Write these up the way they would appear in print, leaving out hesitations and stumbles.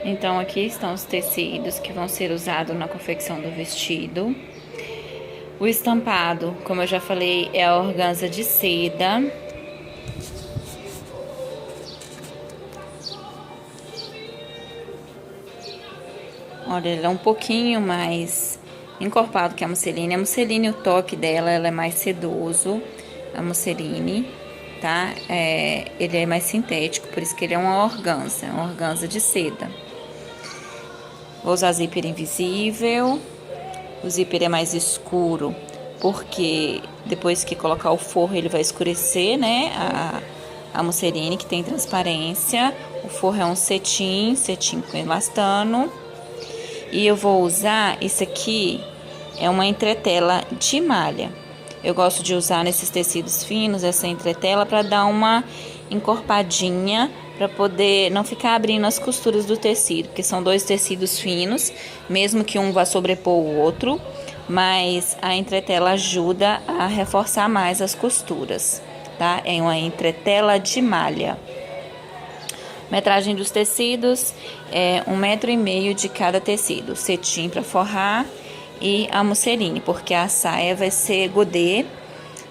Então, aqui estão os tecidos que vão ser usados na confecção do vestido. O estampado, como eu já falei, é a organza de seda. Olha, ele é um pouquinho mais encorpado que a musseline. A musseline, o toque dela, ela é mais sedoso. A musseline, tá? Ele é mais sintético, por isso que ele é uma organza de seda. Vou usar zíper invisível. O zíper é mais escuro, porque depois que colocar o forro, ele vai escurecer, né? A musseline, que tem transparência. O forro é um cetim com elastano. E eu vou usar isso aqui, é uma entretela de malha. Eu gosto de usar nesses tecidos finos essa entretela para dar uma encorpadinha, para poder não ficar abrindo as costuras do tecido, porque são dois tecidos finos, mesmo que um vá sobrepor o outro, mas a entretela ajuda a reforçar mais as costuras, tá? É uma entretela de malha. Metragem dos tecidos é 1,5 m de cada tecido, cetim para forrar e a musseline, porque a saia vai ser godê,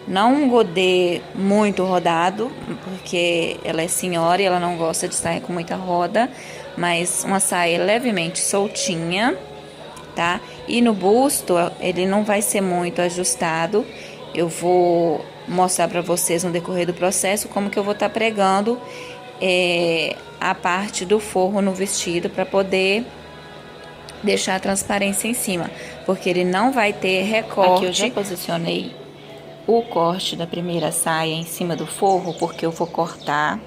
não um godê muito rodado, porque ela é senhora e ela não gosta de saia com muita roda, mas uma saia levemente soltinha, tá? E no busto ele não vai ser muito ajustado. Eu vou mostrar para vocês no decorrer do processo como que eu vou estar pregando a parte do forro no vestido para poder deixar a transparência em cima, porque ele não vai ter recorte. Aqui eu já posicionei o corte da primeira saia em cima do forro, porque eu vou cortar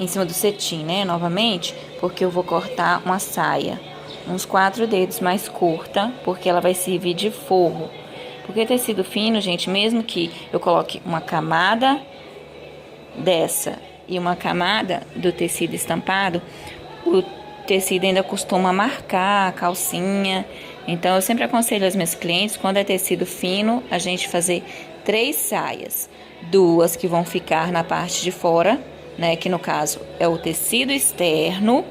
em cima do cetim, né? Novamente, porque eu vou cortar uma saia uns 4 dedos mais curta, porque ela vai servir de forro. Porque tecido fino, gente, mesmo que eu coloque uma camada dessa e uma camada do tecido estampado, o tecido ainda costuma marcar a calcinha. Então eu sempre aconselho aos meus clientes, quando é tecido fino, a gente fazer 3 saias, 2 que vão ficar na parte de fora, né, que no caso é o tecido externo,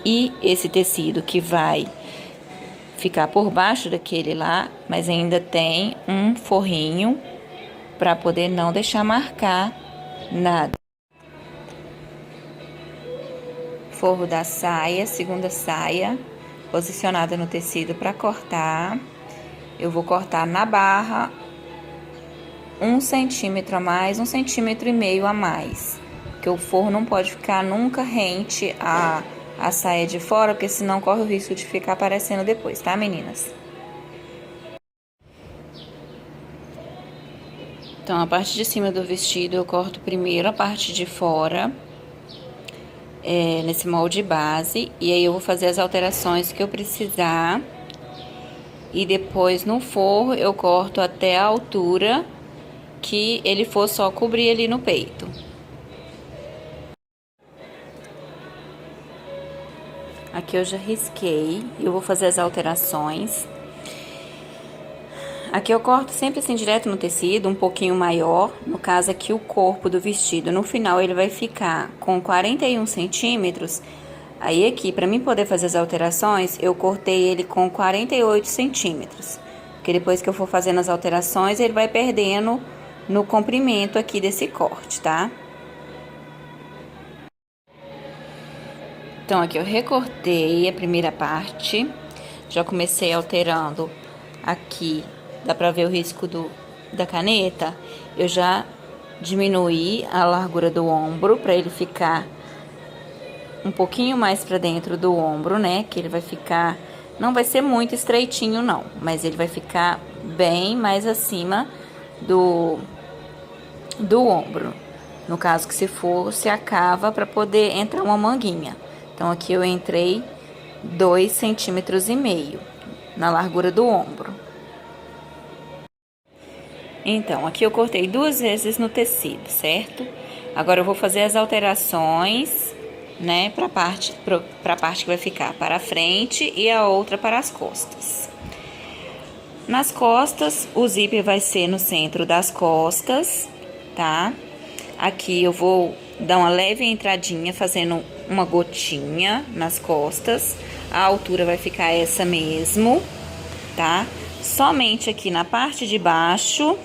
e esse tecido que vai ficar por baixo daquele lá, mas ainda tem um forrinho para poder não deixar marcar nada. Forro da saia, segunda saia, posicionada no tecido para cortar. Eu vou cortar na barra 1 centímetro a mais, 1,5 centímetros a mais, porque o forro não pode ficar nunca rente a saia de fora, porque senão corre o risco de ficar aparecendo depois, tá, meninas? Então, a parte de cima do vestido eu corto primeiro a parte de fora, nesse molde base, e aí eu vou fazer as alterações que eu precisar, e depois no forro eu corto até a altura que ele for só cobrir ali no peito. Aqui eu já risquei e eu vou fazer as alterações. Aqui eu corto sempre assim direto no tecido, um pouquinho maior. No caso aqui o corpo do vestido, no final ele vai ficar com 41 centímetros. Aí aqui, para mim poder fazer as alterações, eu cortei ele com 48 centímetros. Porque depois que eu for fazendo as alterações, ele vai perdendo no comprimento aqui desse corte, tá? Então aqui eu recortei a primeira parte. Já comecei alterando aqui. Dá pra ver o risco da caneta. Eu já diminuí a largura do ombro para ele ficar um pouquinho mais para dentro do ombro, né? Que ele vai ficar, não vai ser muito estreitinho não, mas ele vai ficar bem mais acima do ombro. No caso que se for, se acaba para poder entrar uma manguinha. Então aqui eu entrei 2,5 centímetros na largura do ombro. Então, aqui eu cortei 2 vezes no tecido, certo? Agora eu vou fazer as alterações, né, para a parte que vai ficar para a frente e a outra para as costas. Nas costas, o zíper vai ser no centro das costas, tá? Aqui eu vou dar uma leve entradinha, fazendo uma gotinha nas costas. A altura vai ficar essa mesmo, tá? Somente aqui na parte de baixo,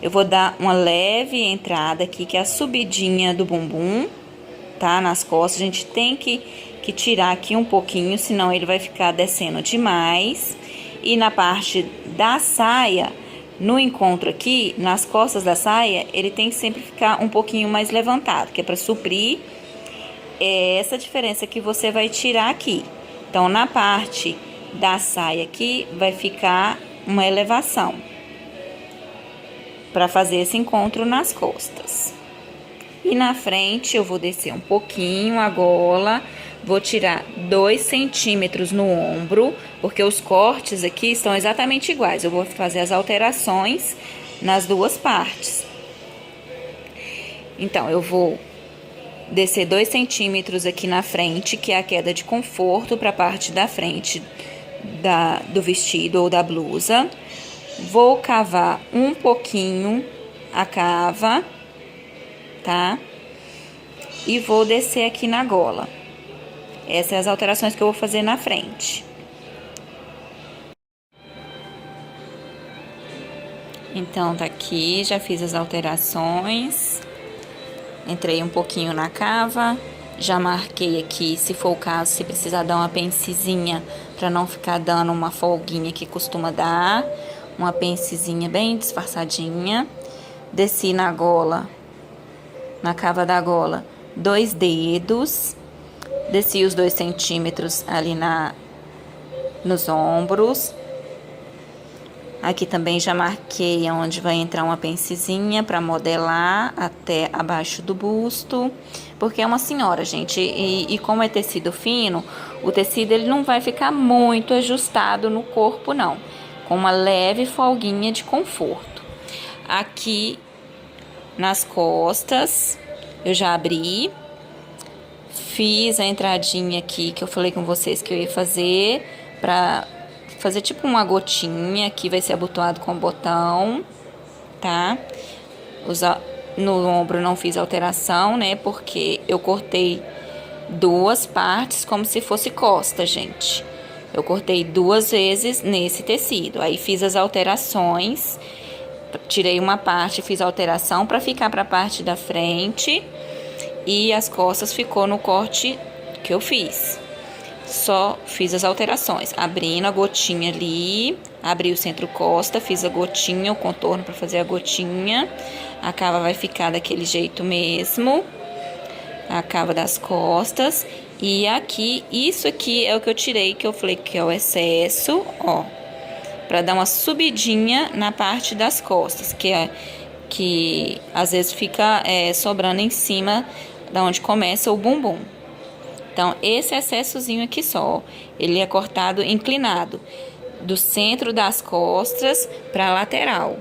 eu vou dar uma leve entrada aqui, que é a subidinha do bumbum, tá? Nas costas, a gente tem que tirar aqui um pouquinho, senão ele vai ficar descendo demais. E na parte da saia, no encontro aqui, nas costas da saia, ele tem que sempre ficar um pouquinho mais levantado, que é para suprir essa diferença que você vai tirar aqui. Então, na parte da saia aqui, vai ficar uma elevação para fazer esse encontro nas costas. E na frente, eu vou descer um pouquinho a gola, vou tirar 2 centímetros no ombro, porque os cortes aqui estão exatamente iguais. Eu vou fazer as alterações nas duas partes. Então, eu vou descer 2 centímetros aqui na frente, que é a queda de conforto para a parte da frente do vestido ou da blusa. Vou cavar um pouquinho a cava, tá? E vou descer aqui na gola. Essas são as alterações que eu vou fazer na frente. Então, tá aqui, já fiz as alterações. Entrei um pouquinho na cava, já marquei aqui, se for o caso, se precisar dar uma pencezinha, para não ficar dando uma folguinha que costuma dar. Uma pencezinha bem disfarçadinha. Desci na gola, na cava da gola, 2 dedos. Desci os 2 centímetros ali nos ombros. Aqui também já marquei onde vai entrar uma pencezinha para modelar até abaixo do busto, porque é uma senhora, gente, e como é tecido fino, o tecido ele não vai ficar muito ajustado no corpo, não, com uma leve folguinha de conforto. Aqui nas costas, eu já abri, fiz a entradinha aqui que eu falei com vocês que eu ia fazer, para fazer tipo uma gotinha, aqui vai ser abotoado com botão, tá? No ombro não fiz alteração, né? Porque eu cortei 2 partes como se fosse costa, gente. Eu cortei 2 vezes nesse tecido. Aí fiz as alterações, tirei uma parte, fiz a alteração para ficar para a parte da frente. E as costas ficou no corte que eu fiz. Só fiz as alterações, abrindo a gotinha ali, abri o centro-costa, fiz a gotinha, o contorno para fazer a gotinha. A cava vai ficar daquele jeito mesmo, a cava das costas. E aqui, isso aqui é o que eu tirei, que eu falei que é o excesso, ó, para dar uma subidinha na parte das costas, que às vezes fica sobrando em cima da onde começa o bumbum. Então, esse excessozinho aqui só, ele é cortado inclinado, do centro das costas para a lateral.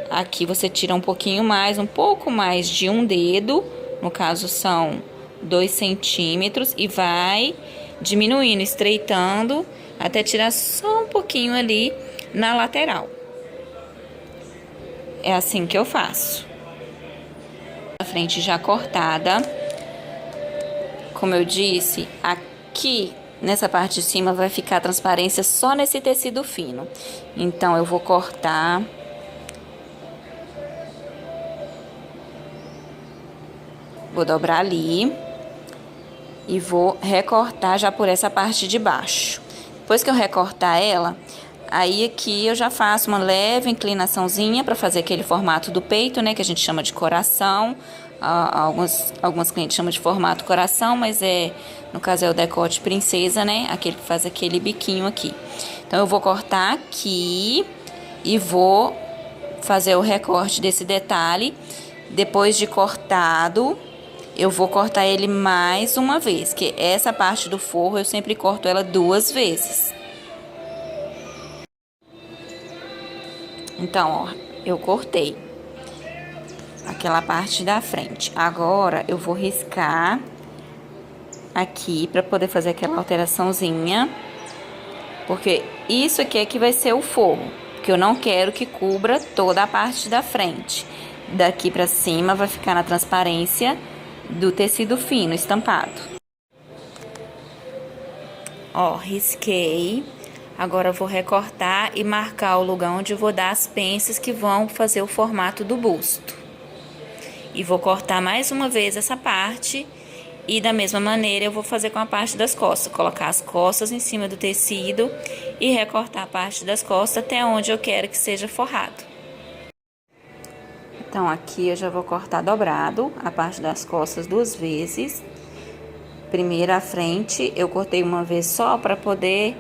Aqui você tira um pouquinho mais, um pouco mais de um dedo, no caso são 2 centímetros, e vai diminuindo, estreitando, até tirar só um pouquinho ali na lateral. É assim que eu faço. A frente já cortada. Como eu disse, aqui nessa parte de cima vai ficar transparência só nesse tecido fino. Então, eu vou cortar. Vou dobrar ali. E vou recortar já por essa parte de baixo. Depois que eu recortar ela, aí aqui eu já faço uma leve inclinaçãozinha para fazer aquele formato do peito, né? Que a gente chama de coração. Algumas clientes chamam de formato coração, mas no caso é o decote princesa, né? Aquele que faz aquele biquinho aqui. Então, eu vou cortar aqui e vou fazer o recorte desse detalhe. Depois de cortado, eu vou cortar ele mais uma vez, que essa parte do forro eu sempre corto ela 2 vezes. Então, ó, eu cortei aquela parte da frente. Agora, eu vou riscar aqui para poder fazer aquela alteraçãozinha, porque isso aqui é que vai ser o forro, que eu não quero que cubra toda a parte da frente. Daqui para cima vai ficar na transparência do tecido fino estampado. Ó, risquei. Agora eu vou recortar e marcar o lugar onde eu vou dar as pences que vão fazer o formato do busto. E vou cortar mais uma vez essa parte. E da mesma maneira eu vou fazer com a parte das costas. Colocar as costas em cima do tecido e recortar a parte das costas até onde eu quero que seja forrado. Então, aqui eu já vou cortar dobrado a parte das costas 2 vezes. Primeiro a frente, eu cortei uma vez só para poder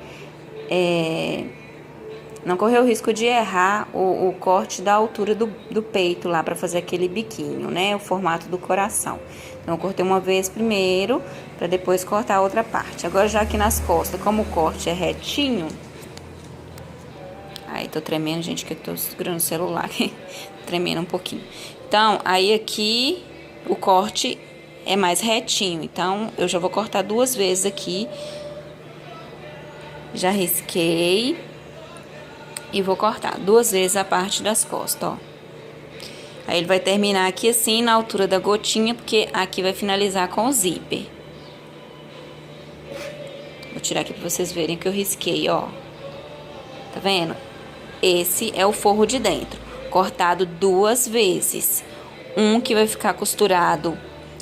não correr o risco de errar o corte da altura do peito lá, para fazer aquele biquinho, né? O formato do coração. Então, eu cortei uma vez primeiro, para depois cortar a outra parte. Agora, já aqui nas costas, como o corte é retinho... Aí, tô tremendo, gente, que eu tô segurando o celular aqui, tremendo um pouquinho. Então, aí aqui, o corte é mais retinho. Então, eu já vou cortar 2 vezes aqui. Já risquei. E vou cortar 2 vezes a parte das costas, ó. Aí, ele vai terminar aqui assim, na altura da gotinha, porque aqui vai finalizar com o zíper. Vou tirar aqui pra vocês verem que eu risquei, ó. Tá vendo? Esse é o forro de dentro, cortado 2 vezes. Um que vai ficar costurado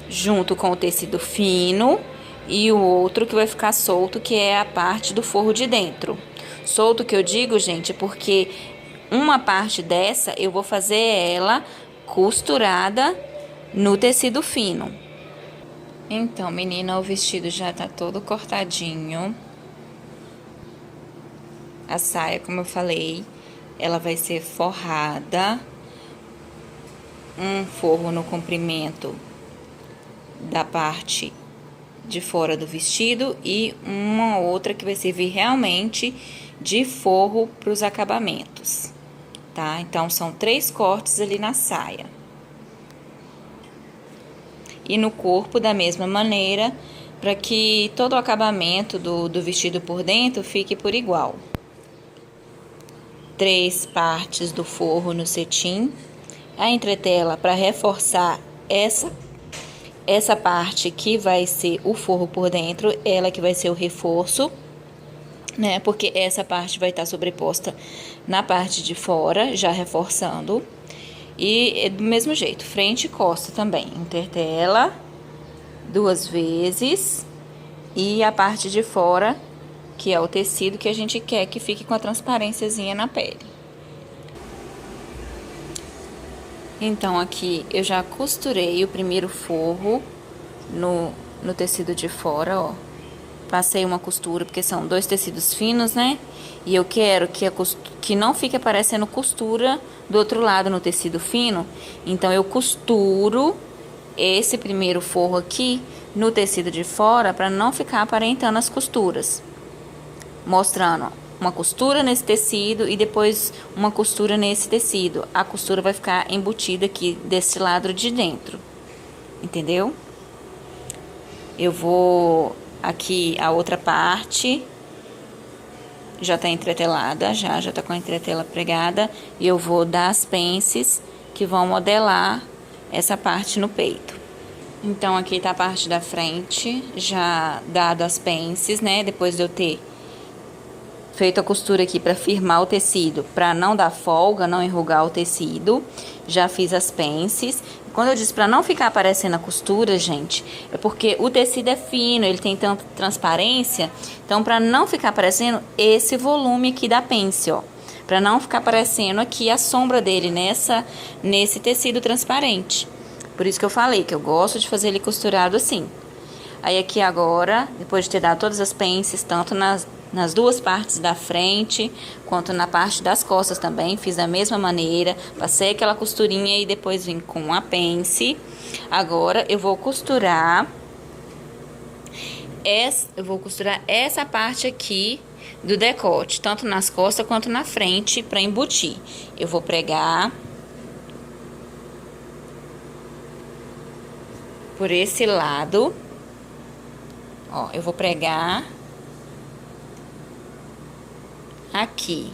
junto com o tecido fino e o outro que vai ficar solto, que é a parte do forro de dentro. Solto que eu digo, gente, porque uma parte dessa eu vou fazer ela costurada no tecido fino. Então, menina, o vestido já tá todo cortadinho. A saia, como eu falei, ela vai ser forrada, um forro no comprimento da parte de fora do vestido e uma outra que vai servir realmente de forro para os acabamentos, tá? Então, são 3 cortes ali na saia. E no corpo, da mesma maneira, para que todo o acabamento do vestido por dentro fique por igual. 3 partes do forro no cetim, a entretela para reforçar essa parte que vai ser o forro por dentro, ela que vai ser o reforço, né? Porque essa parte vai estar sobreposta na parte de fora, já reforçando. E do mesmo jeito, frente e costa também, entretela 2 vezes e a parte de fora, que é o tecido que a gente quer que fique com a transparênciazinha na pele. Então, aqui eu já costurei o primeiro forro no tecido de fora, ó. Passei uma costura, porque são 2 tecidos finos, né? E eu quero que não fique aparecendo costura do outro lado no tecido fino. Então, eu costuro esse primeiro forro aqui no tecido de fora, para não ficar aparentando as costuras. Mostrando uma costura nesse tecido e depois uma costura nesse tecido. A costura vai ficar embutida aqui desse lado de dentro, entendeu? Eu vou aqui, a outra parte já tá entretelada, já tá com a entretela pregada, e eu vou dar as pences que vão modelar essa parte no peito. Então, aqui tá a parte da frente, já dado as pences, né? Depois de eu ter feito a costura aqui para firmar o tecido, para não dar folga, não enrugar o tecido. Já fiz as pences. Quando eu disse para não ficar aparecendo a costura, gente, é porque o tecido é fino, ele tem tanta transparência. Então, para não ficar aparecendo esse volume aqui da pence, ó, para não ficar aparecendo aqui a sombra dele nesse tecido transparente. Por isso que eu falei que eu gosto de fazer ele costurado assim. Aí aqui agora, depois de ter dado todas as pences, tanto nas 2 partes da frente, quanto na parte das costas também, fiz da mesma maneira, passei aquela costurinha e depois vim com a pence. Agora eu vou costurar essa parte aqui do decote, tanto nas costas quanto na frente, para embutir. Eu vou pregar por esse lado, ó, eu vou pregar aqui,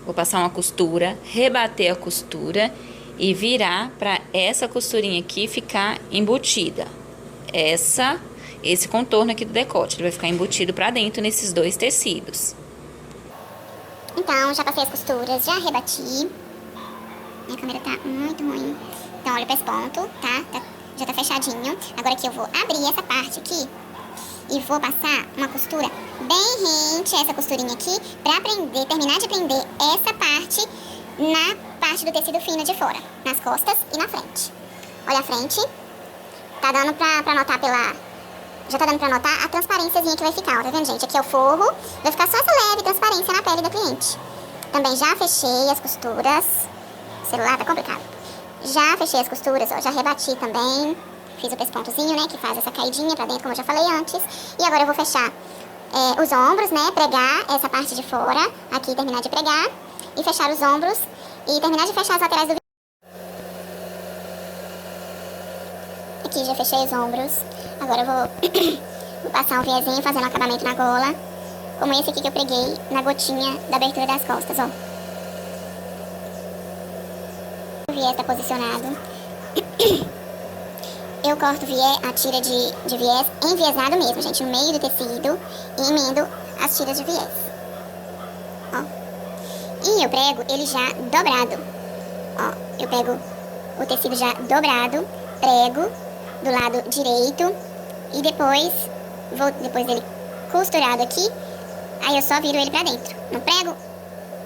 vou passar uma costura, rebater a costura e virar para essa costurinha aqui ficar embutida. Essa esse contorno aqui do decote. Ele vai ficar embutido pra dentro nesses dois tecidos. Então, já passei as costuras, já rebati. Minha câmera tá muito ruim. Então, olha pra esse ponto, tá? Já tá fechadinho. Agora aqui eu vou abrir essa parte aqui e vou passar uma costura bem rente, essa costurinha aqui, pra terminar de prender essa parte na parte do tecido fino de fora, nas costas e na frente. Olha a frente. Tá dando pra notar já tá dando pra notar a transparênciazinha que vai ficar, ó, tá vendo, gente? Aqui é o forro, vai ficar só essa leve transparência na pele da cliente. Também já fechei as costuras. O celular tá complicado. Já fechei as costuras, ó, já rebati também. Fiz o pespontozinho, né, que faz essa caidinha pra dentro, como eu já falei antes. E agora eu vou fechar os ombros, né, pregar essa parte de fora, aqui terminar de pregar. E fechar os ombros e terminar de fechar as laterais do aqui já fechei os ombros. Agora eu vou passar um viezinho fazendo um acabamento na gola, como esse aqui que eu preguei na gotinha da abertura das costas, ó. O viés tá posicionado. Eu corto a tira de viés enviesado mesmo, gente, no meio do tecido, e emendo as tiras de viés. Ó. E eu prego ele já dobrado. Ó, eu pego o tecido já dobrado, prego do lado direito e depois dele costurado aqui, aí eu só viro ele pra dentro. Não prego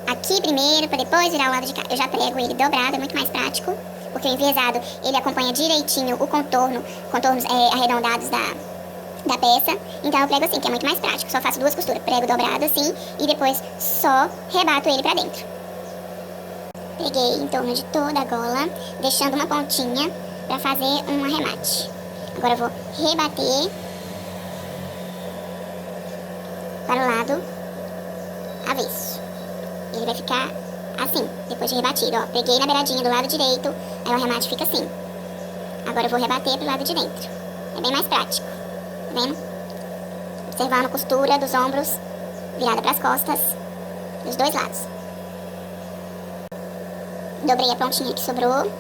aqui primeiro pra depois virar o lado de cá. Eu já prego ele dobrado, é muito mais prático, porque o enviesado ele acompanha direitinho o contornos arredondados da peça. Então eu prego assim, que é muito mais prático. Só faço duas costuras, prego dobrado assim e depois só rebato ele pra dentro. Peguei em torno de toda a gola, deixando uma pontinha pra fazer um arremate. Agora eu vou rebater para o lado avesso. Ele vai ficar assim, depois de rebatido, ó. Peguei na beiradinha do lado direito, aí o arremate fica assim. Agora eu vou rebater pro lado de dentro. É bem mais prático, tá vendo? Observando a costura dos ombros virada pras costas, dos dois lados. Dobrei a pontinha que sobrou.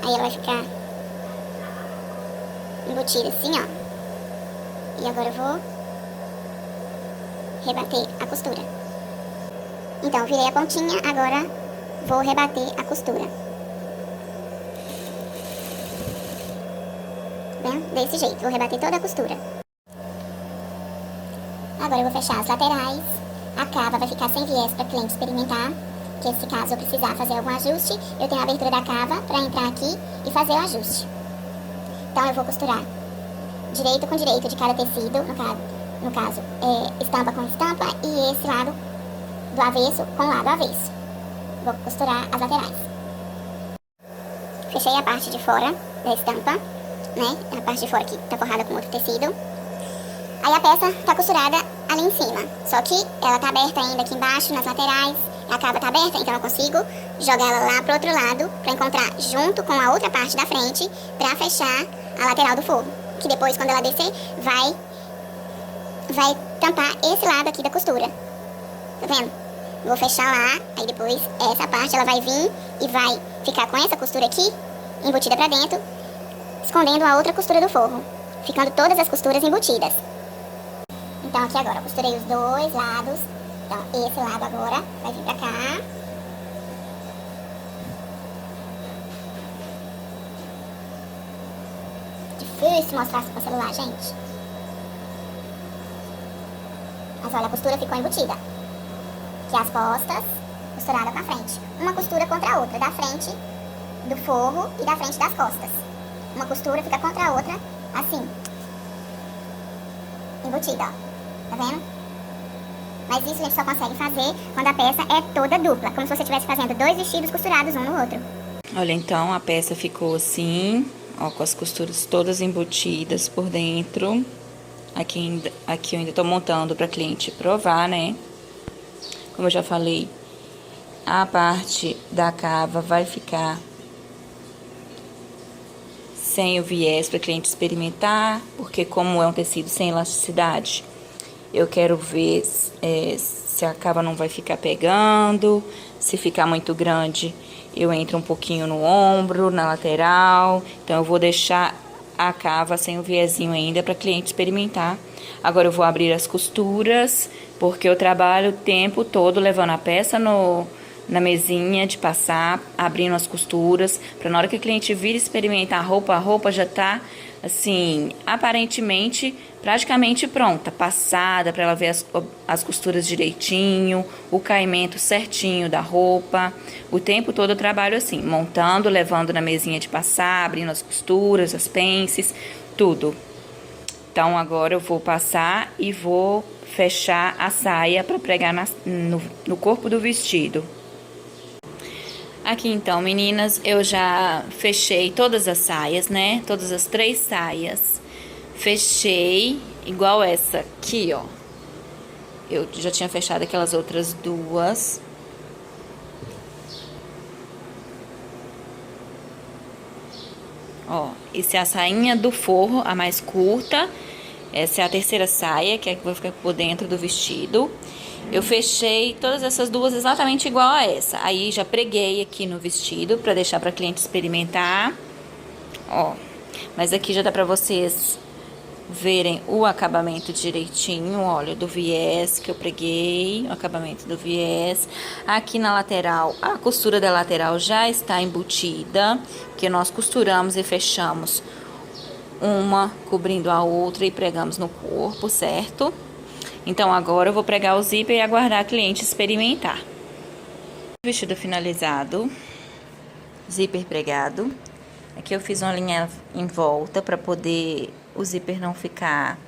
Aí ela vai ficar embutida assim, ó. E agora eu vou rebater a costura. Então, virei a pontinha, agora vou rebater a costura. Tá vendo? Desse jeito, vou rebater toda a costura. Agora eu vou fechar as laterais. A cava vai ficar sem viés para cliente experimentar. Que se caso eu precisar fazer algum ajuste, eu tenho a abertura da cava para entrar aqui e fazer o ajuste. Então eu vou costurar direito com direito de cada tecido, no caso, estampa com estampa, e esse lado do avesso com o lado avesso. Vou costurar as laterais. Fechei a parte de fora da estampa, né? A parte de fora aqui tá forrada com outro tecido. Aí a peça tá costurada ali em cima, só que ela tá aberta ainda aqui embaixo, nas laterais. A cava tá aberta, então eu consigo jogar ela lá pro outro lado pra encontrar junto com a outra parte da frente pra fechar a lateral do forro. Que depois, quando ela descer, vai tampar esse lado aqui da costura. Tá vendo? Vou fechar lá, aí depois essa parte ela vai vir e vai ficar com essa costura aqui embutida pra dentro, escondendo a outra costura do forro, ficando todas as costuras embutidas. Então aqui agora eu costurei os dois lados. Então esse lado agora vai vir pra cá. Difícil mostrar com o celular, gente. Mas olha, a costura ficou embutida. Aqui as costas, costurada com a frente. Uma costura contra a outra, da frente do forro e da frente das costas. Uma costura fica contra a outra, assim. Embutida, ó. Tá vendo? Mas isso a gente só consegue fazer quando a peça é toda dupla. Como se você estivesse fazendo dois vestidos costurados um no outro. Olha, então a peça ficou assim, ó, com as costuras todas embutidas por dentro. Aqui eu ainda tô montando pra cliente provar, né? Como eu já falei, a parte da cava vai ficar sem o viés para cliente experimentar, porque como é um tecido sem elasticidade, eu quero ver se a cava não vai ficar pegando. Se ficar muito grande, eu entro um pouquinho no ombro, na lateral. Então eu vou deixar a cava sem o viezinho ainda para cliente experimentar. Agora eu vou abrir as costuras, porque eu trabalho o tempo todo levando a peça na mesinha de passar, abrindo as costuras, para na hora que o cliente vir experimentar a roupa já tá assim, aparentemente, praticamente pronta, passada, para ela ver as costuras direitinho, o caimento certinho da roupa. O tempo todo eu trabalho assim, montando, levando na mesinha de passar, abrindo as costuras, as pences, tudo. Então agora eu vou passar e vou fechar a saia para pregar no corpo do vestido. Aqui então, meninas, eu já fechei todas as saias, né? Todas as 3 saias. Fechei igual essa aqui, ó. Eu já tinha fechado aquelas outras 2. Ó, essa é a sainha do forro, a mais curta. Essa é a terceira saia, que é que vai ficar por dentro do vestido. Eu fechei todas essas 2 exatamente igual a essa. Aí já preguei aqui no vestido pra deixar pra cliente experimentar. Ó, mas aqui já dá pra vocês verem o acabamento direitinho, olha, do viés que eu preguei, o acabamento do viés. Aqui na lateral, a costura da lateral já está embutida, que nós costuramos e fechamos uma cobrindo a outra e pregamos no corpo, certo? Então agora eu vou pregar o zíper e aguardar a cliente experimentar. Vestido finalizado, zíper pregado. Aqui eu fiz uma linha em volta para poder o zíper não ficar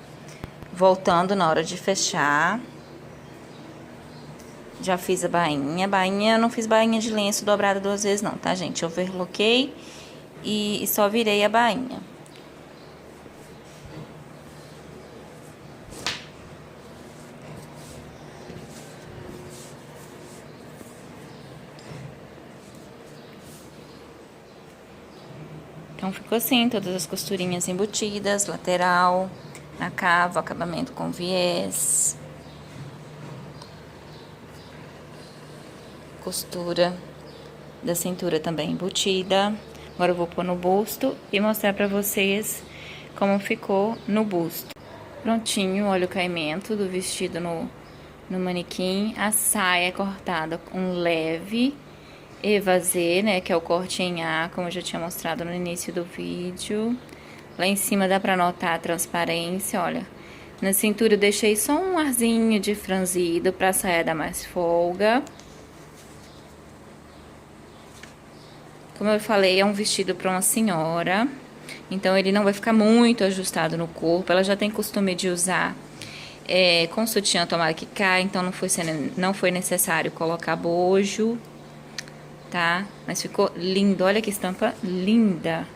voltando na hora de fechar. Já fiz a bainha. Bainha, eu não fiz bainha de lenço dobrada 2 vezes não, tá, gente? Eu overloquei e só virei a bainha. Então, ficou assim, todas as costurinhas embutidas, lateral, na cava, acabamento com viés. Costura da cintura também embutida. Agora eu vou pôr no busto e mostrar pra vocês como ficou no busto. Prontinho, olha o caimento do vestido no manequim. A saia é cortada com leve evasê, né, que é o corte em A, como eu já tinha mostrado no início do vídeo. Lá em cima dá pra notar a transparência, olha. Na cintura eu deixei só um arzinho de franzido pra saia dar mais folga. Como eu falei, é um vestido pra uma senhora, então ele não vai ficar muito ajustado no corpo. Ela já tem costume de usar com sutiã, tomara que caia, então não foi necessário colocar bojo. Tá? Mas ficou lindo, olha que estampa linda.